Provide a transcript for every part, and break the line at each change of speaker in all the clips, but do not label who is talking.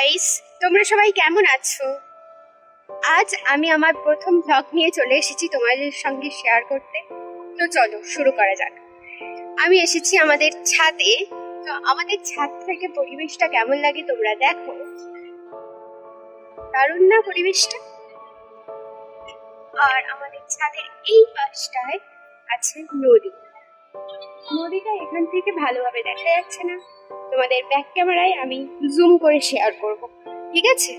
Guys, তোমরা সবাই কেমন আছো? আজ আমি আমার প্রথম ব্লগ নিয়ে চলে এসেছি তোমাদের সঙ্গে শেয়ার করতে। তো চলো শুরু করা যাক। আমি এসেছি আমাদের ছাদে। তো আমাদের ছাদ থেকে পরিবেশটা কেমন লাগে তোমরা দেখো। দারুণ না পরিবেশটা? আর আমাদের ছাদের এই পাশটায় আছে নদী। নদীটা এখান থেকে ভালোভাবে দেখা যাচ্ছে না, তোমাদের ব্যাক ক্যামেরায় আমি জুম করে শেয়ার করব, ঠিক আছে?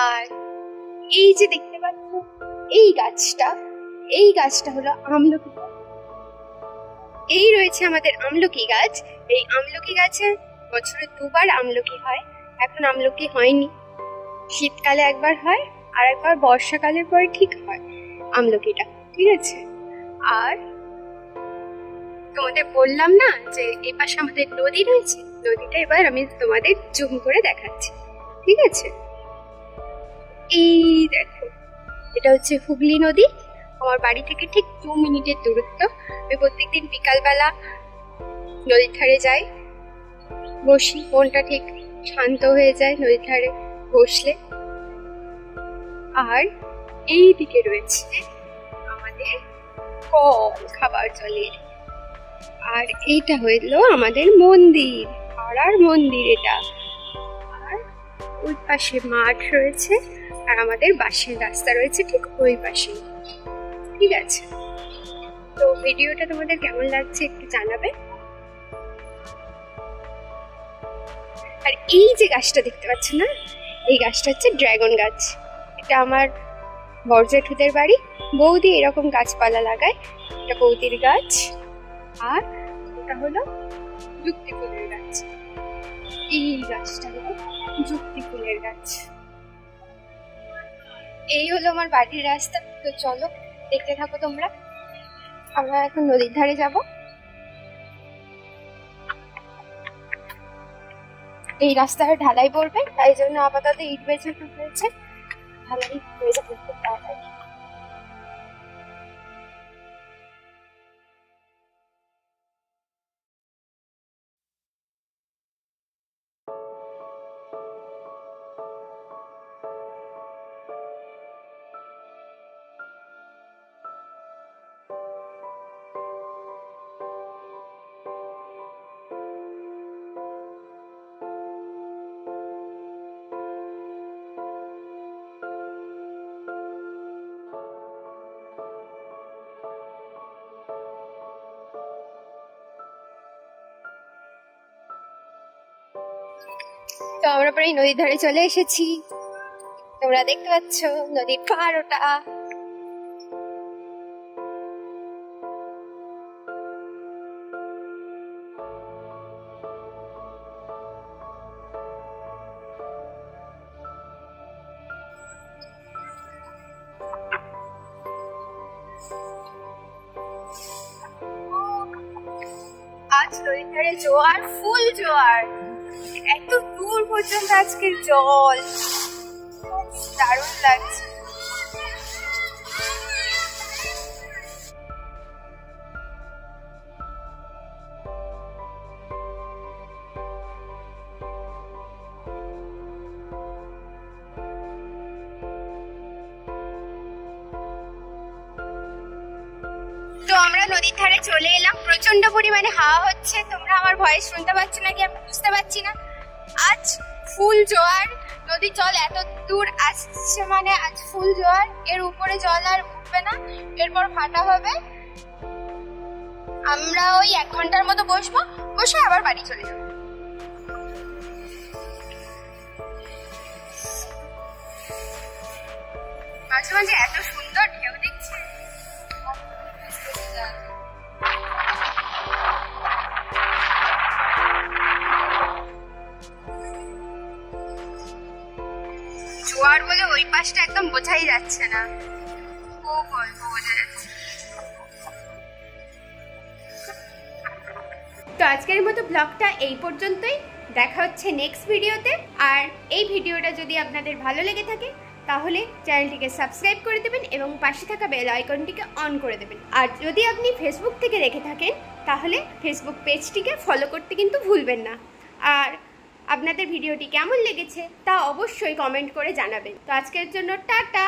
আর এই যে দেখতে পাচ্ছ এই গাছটা হলো আমলকি। এই রয়েছে আমাদের আমলকি গাছ। এই আমলকি গাছে বছরে দুবার আমলকি হয়। এখন আমলকি হয়নি, শীতকালে একবার হয় আর একবার বর্ষাকালের পরে ঠিক হয় আমলকিটা, ঠিক আছে? আর তোমাদের বললাম না যে এই পাশে আমাদের নদী রয়েছে, নদীটা এবার আমি তোমাদের জুম করে দেখাচ্ছি, ঠিক আছে? এই দেখো, এটা হচ্ছে হুগলি নদী। আমার বাড়ি থেকে ঠিক 2 মিনিটের দূরত্ব। আমি প্রত্যেকদিন বিকালবেলা নদীর ধারে যাই, বসি, মনটা ঠিক শান্ত হয়ে যায় নদীর ধারে বসলে। আর এই দিকে রয়েছে আমাদের কল, খাবার জলের। আর এইটা হইলো আমাদের মন্দির, পাড়ার মন্দির এটা। আর ওই পাশে মাঠ রয়েছে আর আমাদের বাঁশের রাস্তা রয়েছে ঠিক ওই পাশে, ঠিক আছে? তো ভিডিওটা তোমাদের কেমন লাগছে একটু জানাবে। আর এই যে গাছটা দেখতে পাচ্ছ না, এই গাছটা হচ্ছে ড্রাগন গাছ। এটা আমার বড় জেঠুদের বাড়ি। বৌদি এরকম গাছপালা লাগায়। এটা বৌদির গাছ। আর এটা হলো যুক্তি ফুলের গাছ। এই গাছটা হলো যুক্তি ফুলের গাছ। এই হলো আমার বাড়ির রাস্তা। তো চলো দেখতে থাকো তোমরা। আমরা এখন নদীর ধারে যাব। এই রাস্তায় ঢালাই পড়বে, তাই জন্য আপাতত ইট বেছানো হয়েছে। ঢালাই হয়ে যাবে খুব তাড়াতাড়ি। তো আমরা প্রায় নদীর ধারে চলে এসেছি। তোমরা দেখতে পাচ্ছ নদীর পাড় ওটা। আজ নদীর ধারে জোয়ার, ফুল জোয়ার, এত দূর পর্যন্ত আজকের জল, দারুণ লাগছে। তো আমরা নদীর ধারে চলে এলাম। প্রচন্ড পরিমাণে হাওয়া হচ্ছে। তোমরা আমার ভয়েস শুনতে পাচ্ছ নাকি আমি বুঝতে পারছি না। আজ ফুল জোয়ার, নদীর জল এত দূর আসছে মানে আজ ফুল জোয়ার। এর উপরে জল আর উঠবে না, এরপর ফাটা হবে। আমরা ওই 1 ঘন্টার মতো বসবো, বসে আবার বাড়ি চলে যাবো। মাঝে মাঝে এত সুন্দর ঢেউ দিচ্ছে। জোয়ার বলে ওই পাশটা একদম বোঝাই যাচ্ছে না, খুব অল্প বোঝা যাচ্ছে। তো আজকের মতো ব্লগটা এই পর্যন্তই। দেখা হচ্ছে নেক্সট ভিডিওতে। আর এই ভিডিওটা যদি আপনাদের ভালো লেগে থাকে তাহলে চ্যানেলটিকে সাবস্ক্রাইব করে দেবেন এবং পাশে থাকা বেল আইকনটিকে অন করে দেবেন। আর যদি আপনি ফেসবুক থেকে দেখে থাকেন তাহলে ফেসবুক পেজটিকে ফলো করতে কিন্তু ভুলবেন না। আর আপনাদের ভিডিওটি কেমন লেগেছে তা অবশ্যই কমেন্ট করে জানাবেন। তো আজকের জন্য টাটা।